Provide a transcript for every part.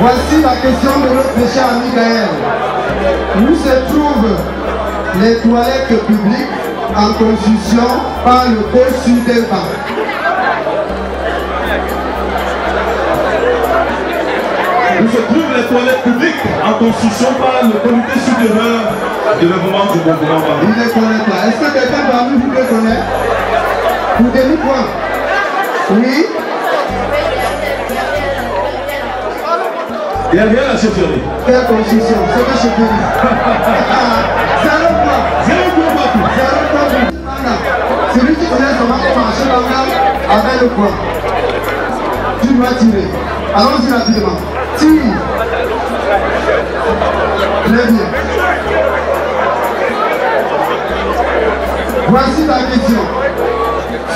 Voici la question de notre cher ami Gaël. Où se trouvent les toilettes publiques en construction par le dessus des bancs? Où se trouvent les toilettes publiques en construction par le comité supérieur de développement du gouvernement? Il ne connaît pas. Est-ce que quelqu'un parmi vous le connaît? Pour demi-point. Oui. Derrière la chefferie. Quelle construction? C'est que chefferie. Zéro point. Zéro point partout. Zéro point partout. Celui qui connaît comment marcher là avec le point. Tu dois tirer. Allons-y rapidement. Tire. Très bien. Voici ta question.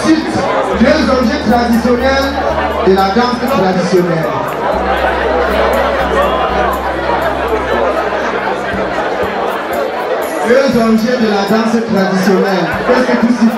Cite deux objets traditionnels de la danse traditionnelle. Deux objets de la danse traditionnelle. Qu'est-ce que tu cites?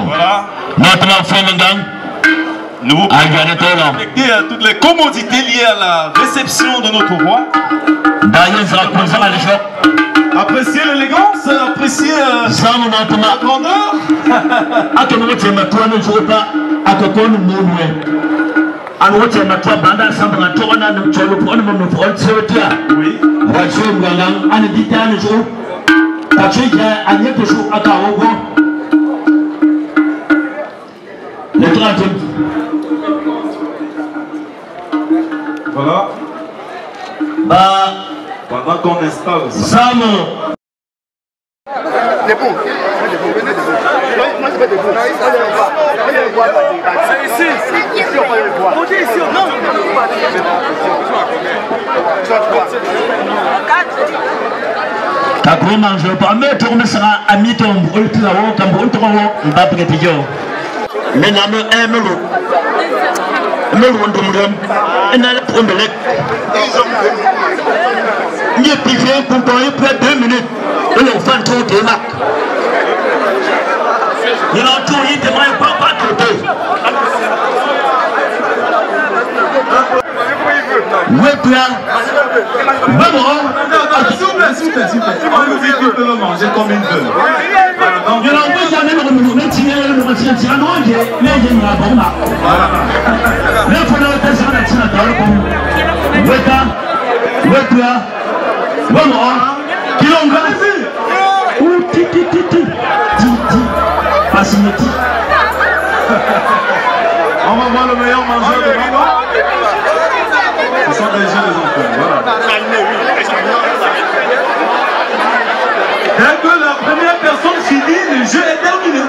Voilà. Notre enfant nous vous respecter à toutes les commodités liées à la réception de notre roi. Apprécier l'élégance, apprécier la grandeur. Voilà. Pendant qu'on installe ça. C'est ici. On dit ici. Non. Je vais pas mettre à mi-temps, mais n'a pas il est privé pour près de 2 minutes. Il est fan trop de lac. Il a tout, il ne devrait pas traiter. Oui, bien. S'il vous plaît, s'il vous plaît. On vous dit qu'ils peuvent manger comme ils veulent. Il a envoyé jamais le on va voir le meilleur mangeur de Maman. Ce sont déjà les enfants. Voilà. Dès que la première personne finit, le jeu est terminé.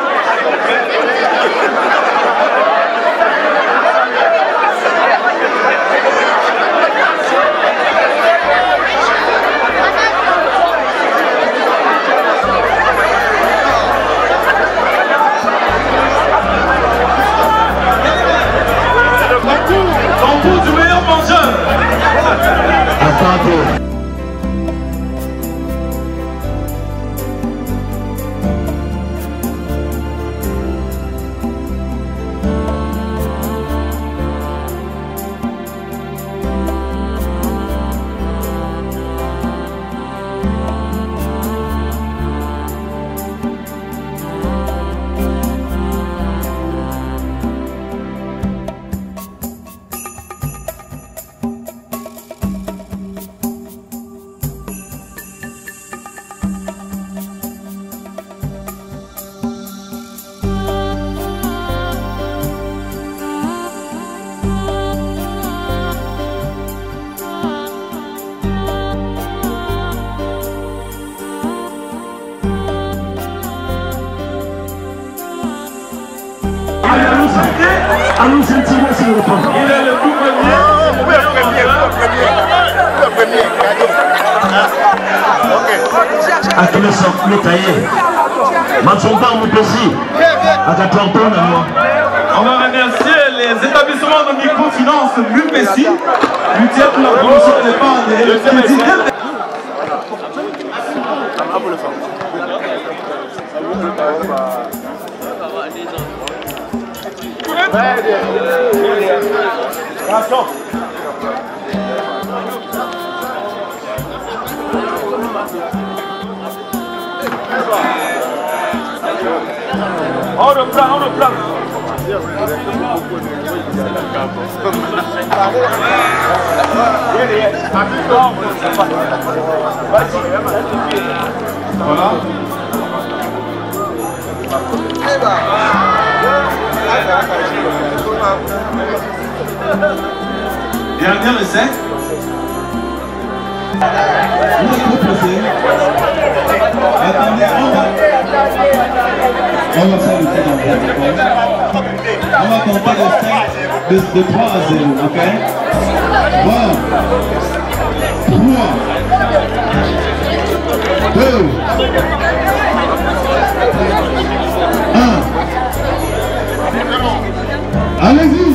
à qui le sort le taillé. Manchonga mon petit, à ta tampon à moi. On va remercier les établissements de microfinance l'UPECI, l'UTIEP pour la promotion de l'épargne et le crédit. On reprend. Voilà. Dernier essai. Vous êtes proposé. Attendez, on va faire le temps en on va compter de 3 à 0, ok? 1, 3, 2, 1. Allez-y!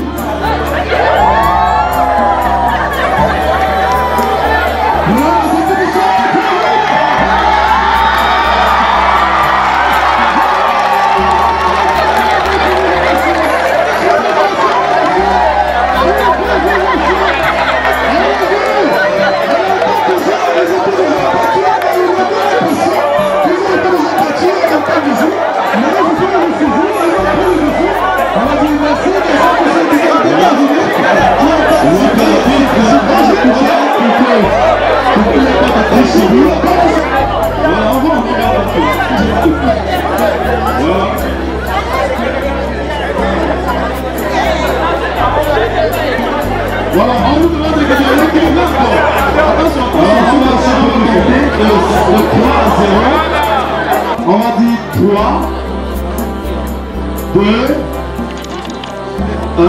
Voilà, on vous demande de gagner le kilomètre. Attention, le 3 à 0. On va dire 3, 2, 1.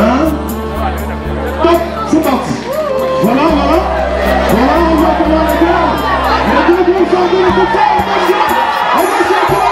Top, c'est parti. Voilà, on voit comment les gars. Les deux groupes sont de l'autre côté. Attention, pour la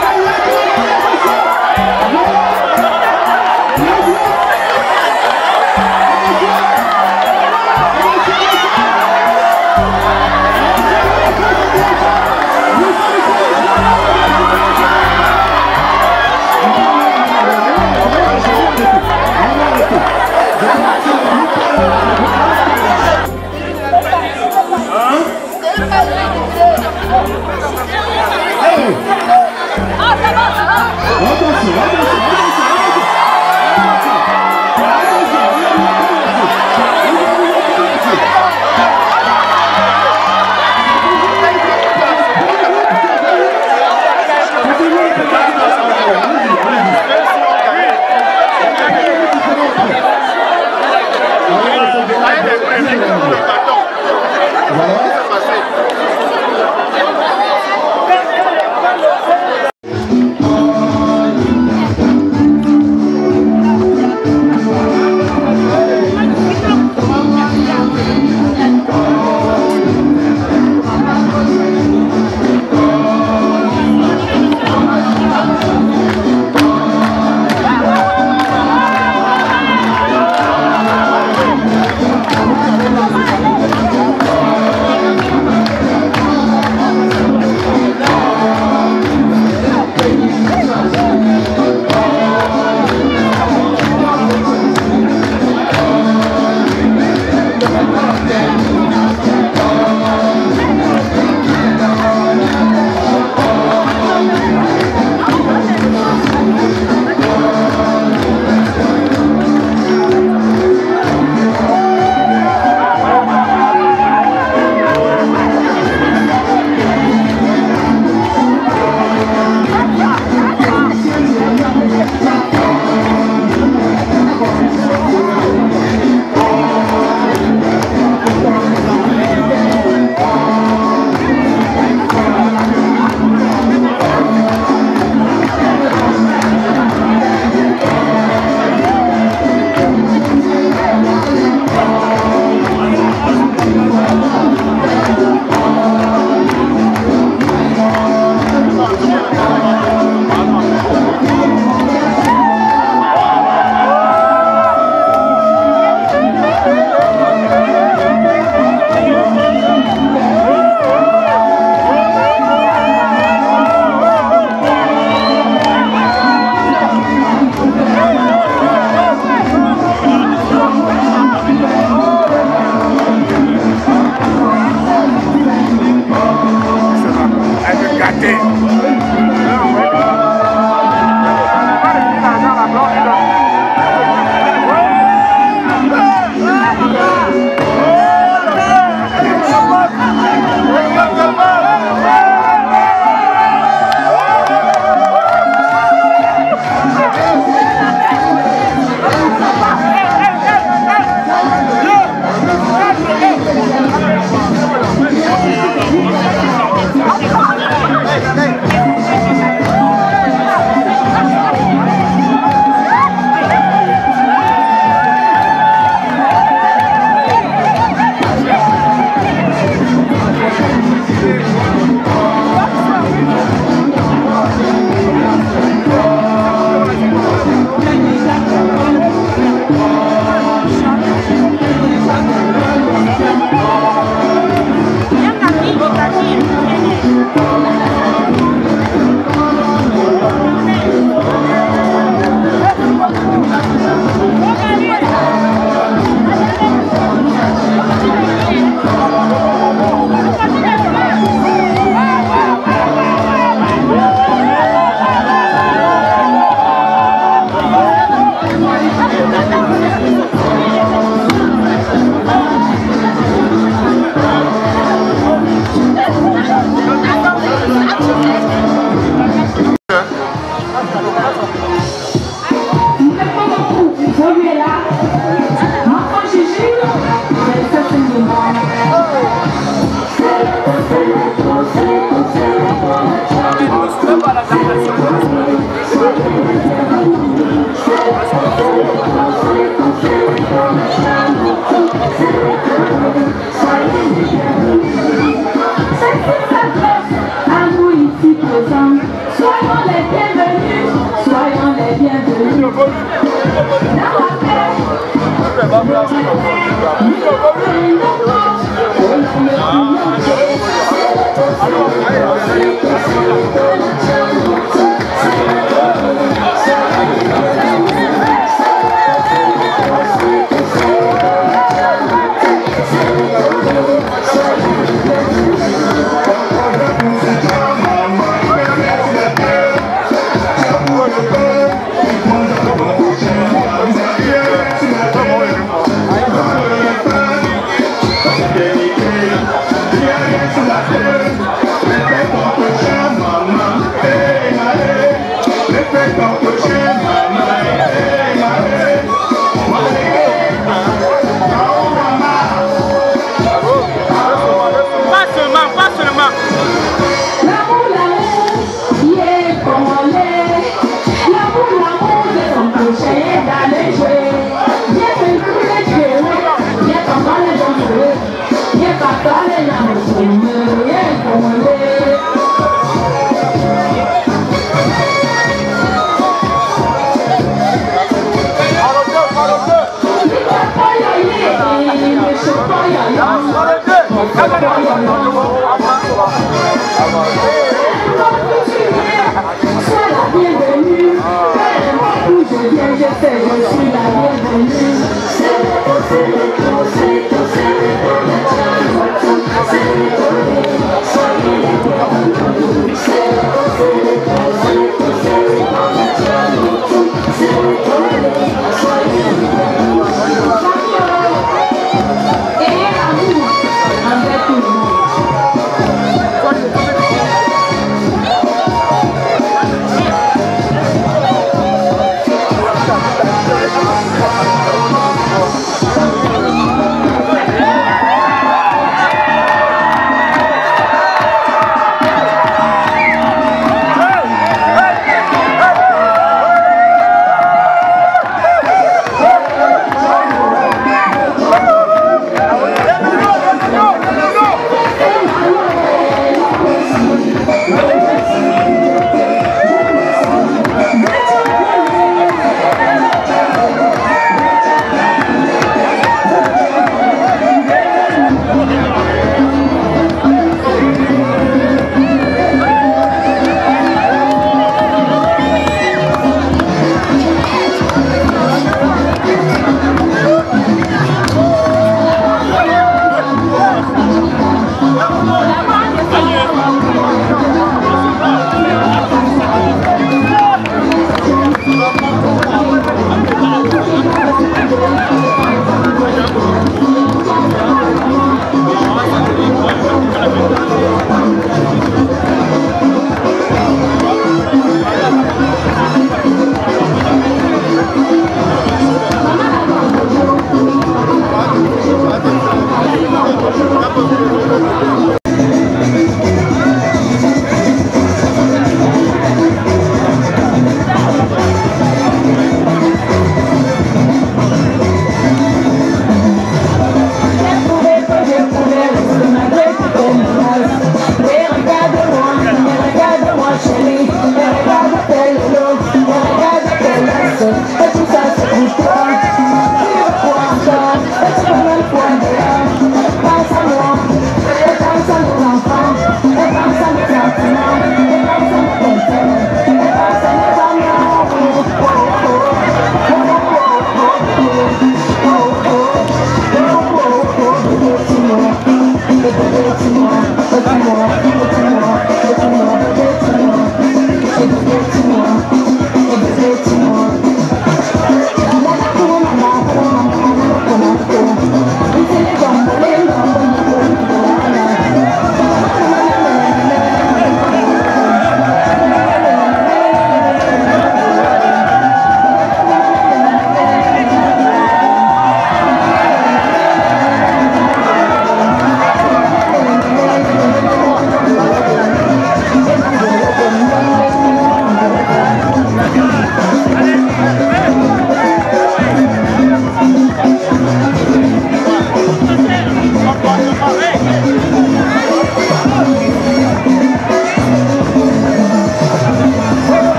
Et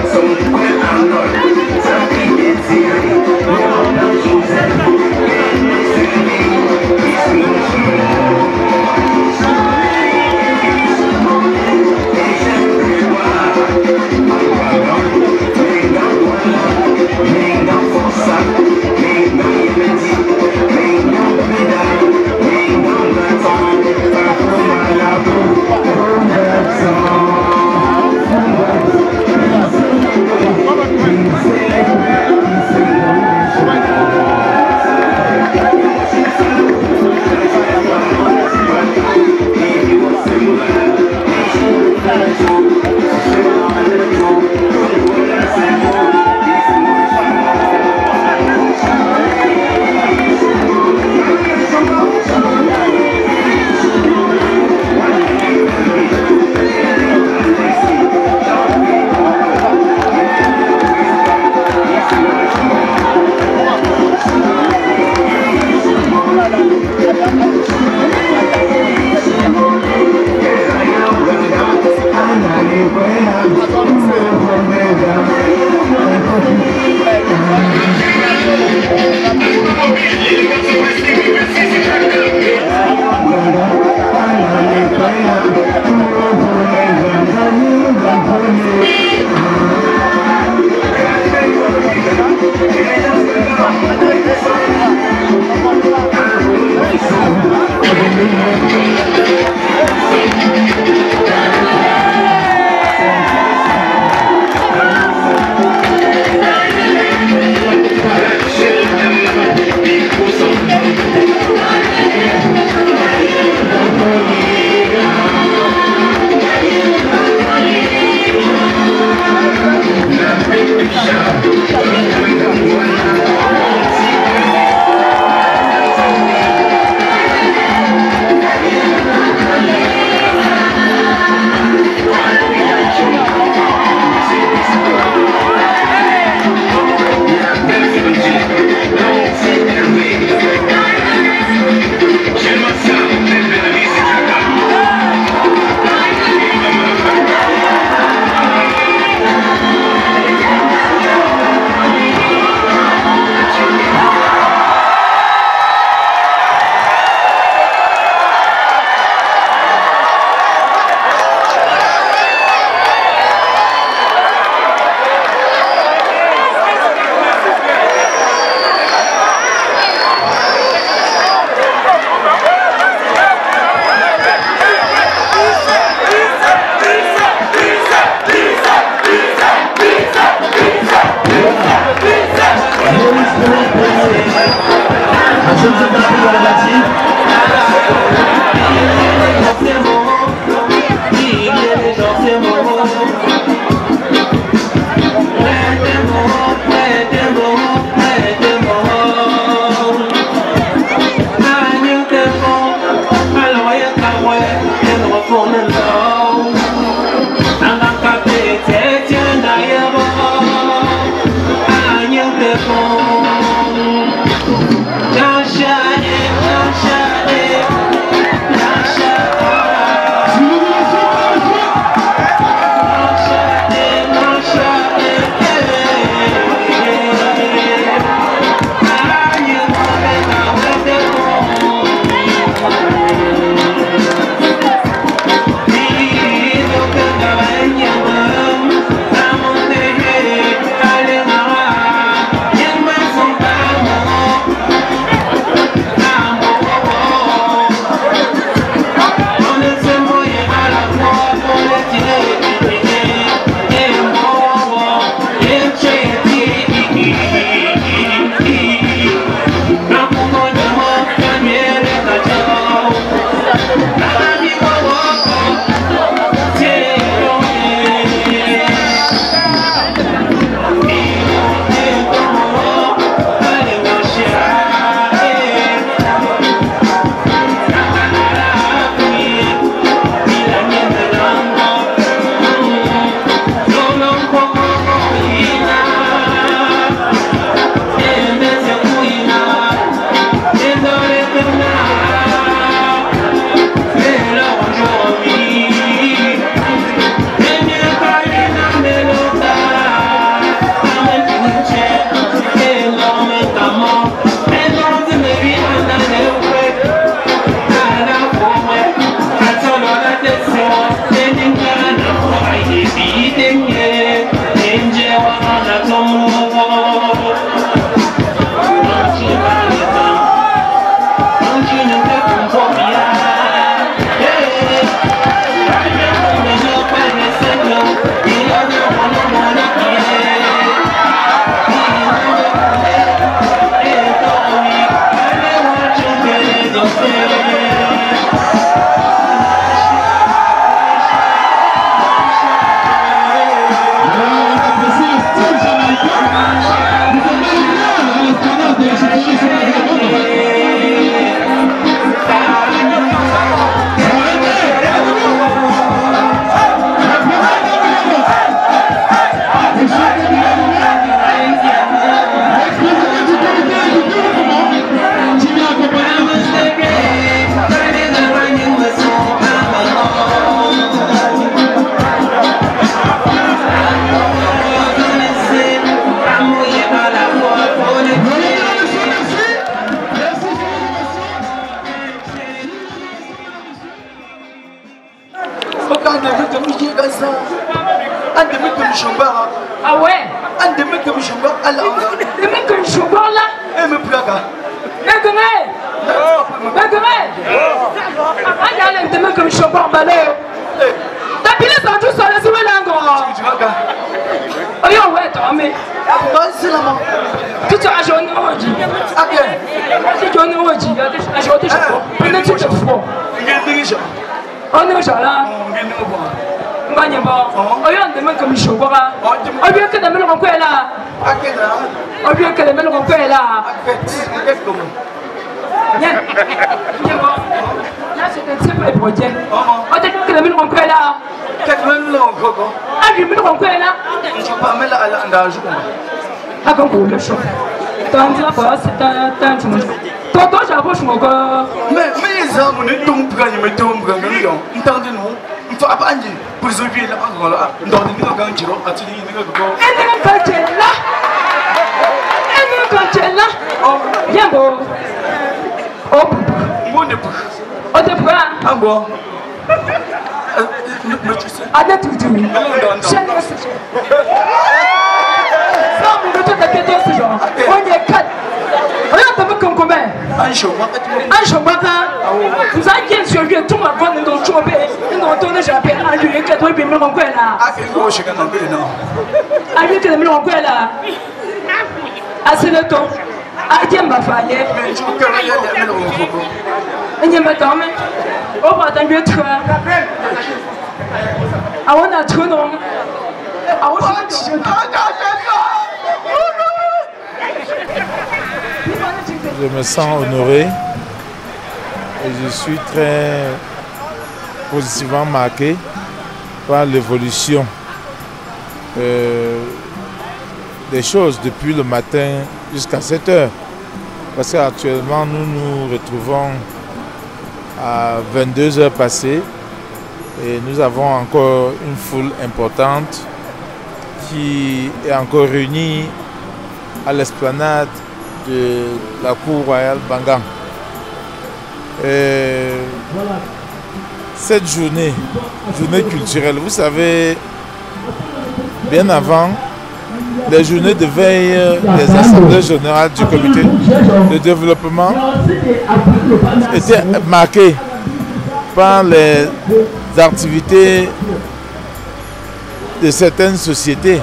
Somewhere I'm not, something is here. Ah ouais? Un de mes comme je vois, alors. Les mecs comme je vois là? Et me plaga. Mais allez, demain comme je suis pas emballé. T'as pilé ça tout seul, c'est là encore. Oh yo, ouais, toi, mais. C'est la main. Tu te rajoutes au dit. Tu te rajoutes au dit. Ajoute, je peux. Tu te fous. On est là. Mbanya ba. Oh yo, demain comme je suis pas. Oh bien que demain on peut là. Oh bien que demain on peut là. Là, c'est un simple projet. On dit que le mille on peut là. Ah, le mille on peut là. Je pas mettre à l'engagement. Ah, comme vous le choc. Tant que là, c'est un temps. Toto, j'approche mon corps. Mais les hommes ne tombent pas, ils me tombent pas. Ils t'entendent, non? Il faut apprendre. Pour se faire là, on va dans les négociations. Elle est là. Elle est là. Bien beau. Oh, Mon époux. oh, t'es prêt? Ah bon? Ah, n'est tout tout. Ça, mon retour de pédé, ce genre. On est quatre. Regarde, t'as vu comme combien? Un jour, vous avez bien sur lui, tout ma bonne dans le chopé. Et dans le tournée, j'appelle un lieu qui a trouvé bien mon coin là. ah, c'est gros, je suis non. Un lieu qui a mis mon coin là. Ah, c'est le temps. Ah, tiens, ma faille. Mais je peux pas y aller, mais on faut pas. Et il me tombe. Oh, bah, t'as mieux toi. Ah, on a tout, non? Ah, on a tout. Je me sens honoré et je suis très positivement marqué par l'évolution des choses depuis le matin jusqu'à 7 heures. Parce qu'actuellement, nous nous retrouvons à 22 heures passées et nous avons encore une foule importante qui est encore réunie à l'esplanade de la cour royale Bangang. Cette journée culturelle, vous savez, bien avant, les journées de veille des assemblées générales du comité de développement étaient marquées par les activités de certaines sociétés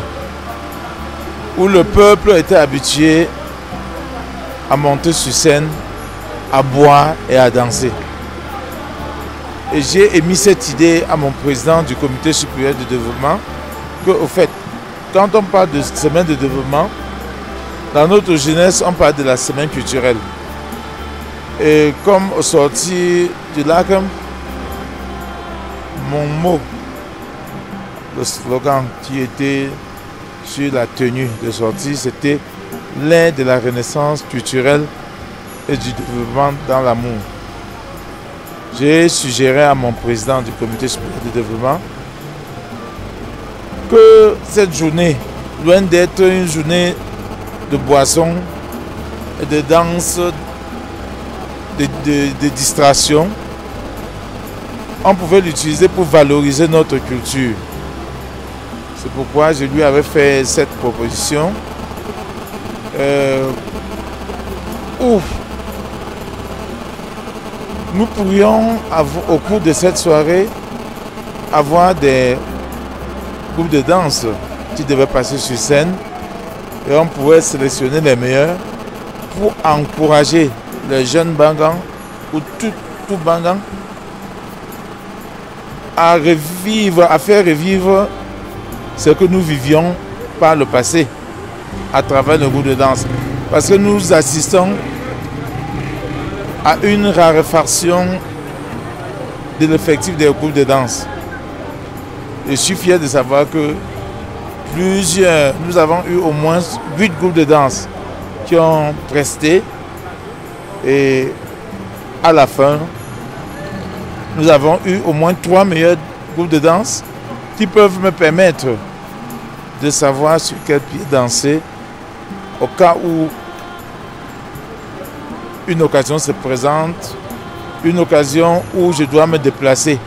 où le peuple était habitué à monter sur scène, à boire et à danser. Et j'ai émis cette idée à mon président du comité supérieur de développement que, au fait, quand on parle de semaine de développement, dans notre jeunesse, on parle de la semaine culturelle. Et comme au sorti du lac, mon mot, le slogan qui était sur la tenue de sortie, c'était l'ère de la renaissance culturelle et du développement dans l'amour. J'ai suggéré à mon président du comité supérieur de développement que cette journée, loin d'être une journée de boisson et de danse, de distraction, on pouvait l'utiliser pour valoriser notre culture. C'est pourquoi je lui avais fait cette proposition où nous pourrions, au cours de cette soirée, avoir des groupes de danse qui devaient passer sur scène et on pourrait sélectionner les meilleurs pour encourager les jeunes Bangang ou tout Bangang à faire revivre ce que nous vivions par le passé à travers le groupe de danse. Parce que nous assistons à une raréfaction de l'effectif des groupes de danse. Je suis fier de savoir que nous avons eu au moins 8 groupes de danse qui ont presté et à la fin, nous avons eu au moins 3 meilleurs groupes de danse qui peuvent me permettre de savoir sur quel pied danser au cas où une occasion se présente, une occasion où je dois me déplacer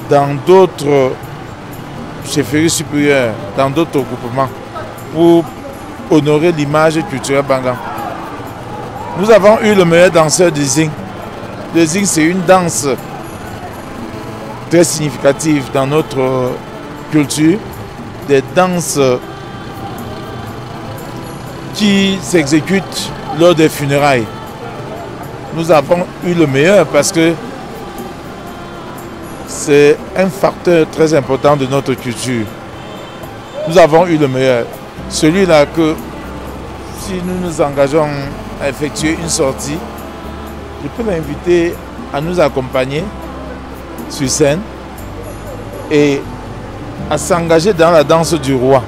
dans d'autres chefferies supérieures, dans d'autres groupements, pour honorer l'image culturelle Banga. Nous avons eu le meilleur danseur du Zing. Le Zing, c'est une danse très significative dans notre culture, des danses qui s'exécutent lors des funérailles. Nous avons eu le meilleur parce que c'est un facteur très important de notre culture. Nous avons eu le meilleur. Celui-là que, si nous nous engageons à effectuer une sortie, je peux l'inviter à nous accompagner sur scène et à s'engager dans la danse du roi.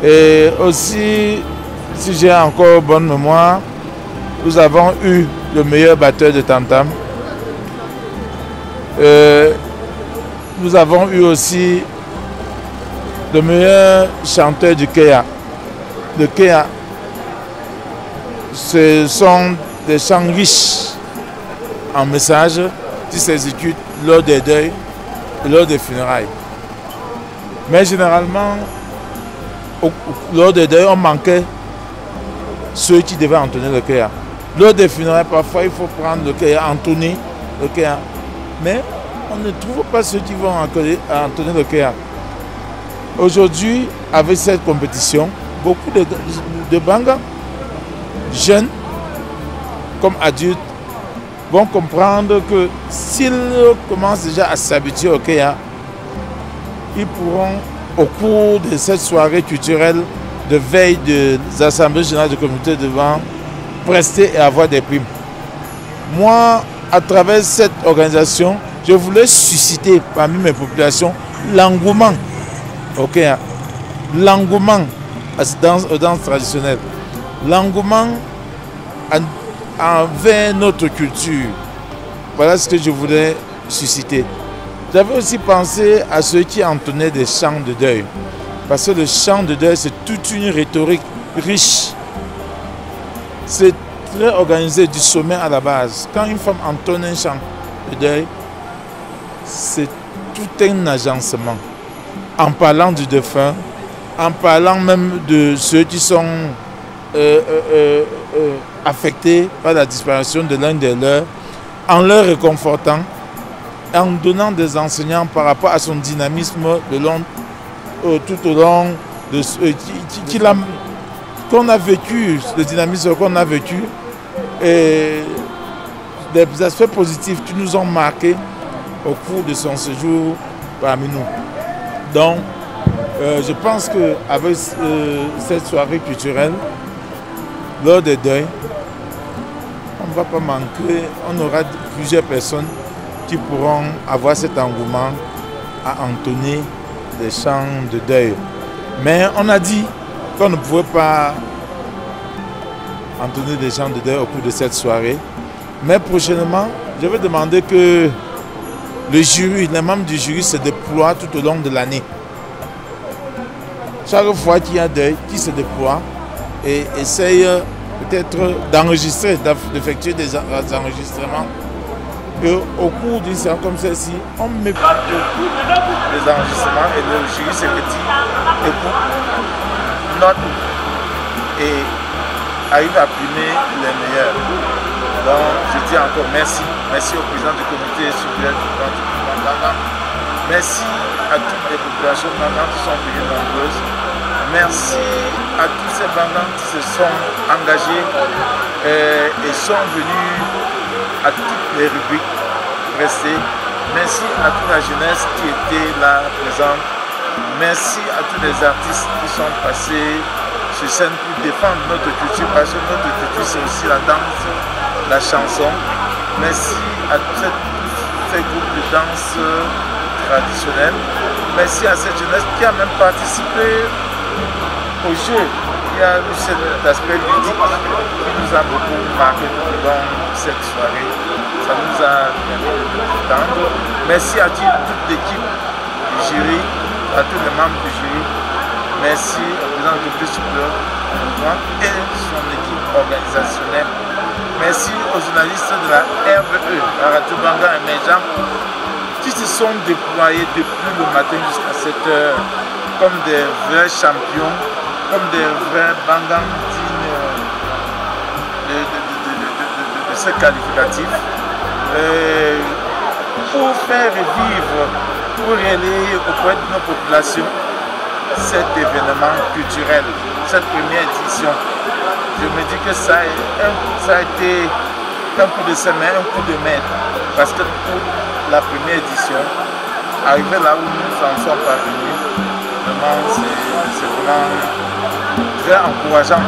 Et aussi, si j'ai encore bonne mémoire, nous avons eu le meilleur batteur de tam-tam. Nous avons eu aussi le meilleur chanteur du Kéa. Le Kéa, ce sont des chants riches en messages qui s'exécutent lors des deuils et lors des funérailles. Mais généralement, lors des deuils, on manquait ceux qui devaient entonner le Kéa. Lors des funérailles, parfois, il faut prendre le Kéa, entonner le Kéa. Mais on ne trouve pas ceux qui vont entonner le Kéa. Aujourd'hui, avec cette compétition, beaucoup de Banga, jeunes comme adultes, vont comprendre que s'ils commencent déjà à s'habituer au Kéa, ils pourront, au cours de cette soirée culturelle de veille des assemblées générales de communauté devant, prester et avoir des primes. Moi, à travers cette organisation, je voulais susciter parmi mes populations l'engouement au Kéa, l'engouement aux danses traditionnelles, l'engouement envers notre culture. Voilà ce que je voulais susciter. J'avais aussi pensé à ceux qui entonnaient des chants de deuil. Parce que le chant de deuil, c'est toute une rhétorique riche. C'est très organisé du sommet à la base. Quand une femme entonne un chant de deuil, c'est tout un agencement. En parlant du défunt, en parlant même de ceux qui sont affectés par la disparition de l'un des leurs, en leur réconfortant, en donnant des enseignants par rapport à son dynamisme tout au long de qu'on a vécu, le dynamisme qu'on a vécu, et des aspects positifs qui nous ont marqués au cours de son séjour parmi nous. Donc, je pense qu'avec cette soirée culturelle, lors des deuils, on ne va pas manquer, on aura plusieurs personnes qui pourront avoir cet engouement à entonner des chants de deuil. Mais on a dit qu'on ne pouvait pas entonner des chants de deuil au cours de cette soirée. Mais prochainement, je vais demander que le jury, les membres du jury se déploient tout au long de l'année. Chaque fois qu'il y a deuil, qui se déploie et essaye peut-être d'enregistrer, d'effectuer des enregistrements. Et au cours d'une séance comme celle-ci, on met beaucoup des enregistrements et le jury se retire, écoute, note et arrive à primer les meilleurs. Donc je dis encore merci. Merci au président du comité supérieur du Banga. Merci à toutes les populations Banga qui sont venues nombreuses. Merci à tous ces Bangans qui se sont engagés et sont venus à toutes les rubriques prestées. Merci à toute la jeunesse qui était là présente. Merci à tous les artistes qui sont passés sur scène pour défendre notre culture, parce que notre culture c'est aussi la danse, la chanson. Merci à tous ces groupes de danse traditionnels. Merci à cette jeunesse qui a même participé au jeu. Il y a eu cet aspect ludique qui nous a beaucoup marqué tout au long de cette soirée. Ça nous a permis de nous détendre. Merci à toute l'équipe du jury, à tous les membres du jury. Merci au président du comité supérieur et son équipe organisationnelle. Merci aux journalistes de la RVE, la Radio Banga émergente, qui se sont déployés depuis le matin jusqu'à 7 h comme des vrais champions, comme des vrais Bangang dignes de ce qualificatif, pour faire revivre, pour relayer auprès de nos populations cet événement culturel, cette première édition. Je me dis que ça a été un coup de semaine, un coup de maître, parce que pour la première édition, arriver là où nous en sommes parvenus, vraiment, c'est vraiment très encourageant.